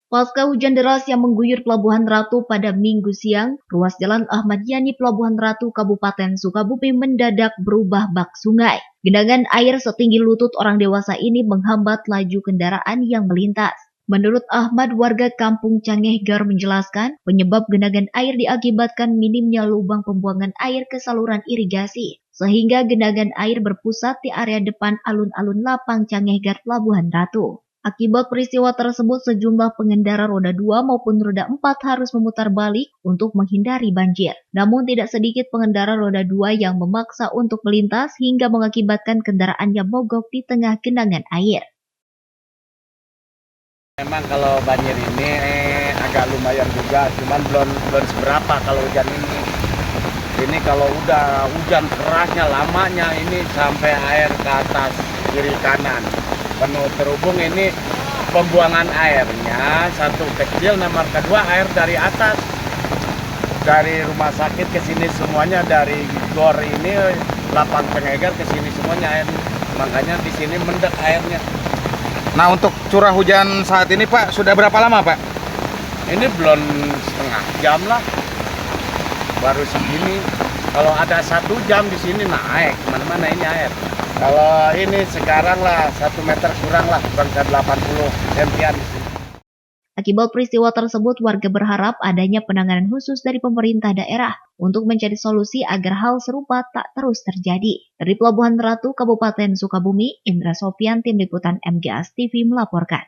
Pasca hujan deras yang mengguyur Pelabuhan Ratu pada Minggu siang, ruas Jalan Ahmad Yani Pelabuhan Ratu Kabupaten Sukabumi mendadak berubah bak sungai. Genangan air setinggi lutut orang dewasa ini menghambat laju kendaraan yang melintas. Menurut Ahmad, warga Kampung Cangehgar menjelaskan, penyebab genangan air diakibatkan minimnya lubang pembuangan air ke saluran irigasi, sehingga genangan air berpusat di area depan alun-alun Lapang Cangehgar Pelabuhan Ratu. Akibat peristiwa tersebut, sejumlah pengendara roda 2 maupun roda 4 harus memutar balik untuk menghindari banjir. Namun tidak sedikit pengendara roda 2 yang memaksa untuk melintas hingga mengakibatkan kendaraannya mogok di tengah genangan air. Memang kalau banjir ini agak lumayan juga, cuman belum seberapa kalau hujan ini. Ini kalau udah hujan kerasnya lamanya ini sampai air ke atas kiri kanan. Penuh terhubung ini pembuangan airnya satu kecil, nomor kedua air dari atas, dari rumah sakit ke sini semuanya, dari gor ini Lapang Cangehgar ke sini semuanya air, makanya di sini mendek airnya. Nah, untuk curah hujan saat ini Pak sudah berapa lama Pak? Ini belum setengah jam lah, baru segini. Kalau ada 1 jam di sini naik kemana-mana ini air. Kalau ini sekarang lah 1 meter kurang lah, kurang ke 80 cm di sini. Akibat peristiwa tersebut, warga berharap adanya penanganan khusus dari pemerintah daerah untuk mencari solusi agar hal serupa tak terus terjadi. Dari Pelabuhan Ratu, Kabupaten Sukabumi, Indra Sofian, Tim Liputan MGS TV melaporkan.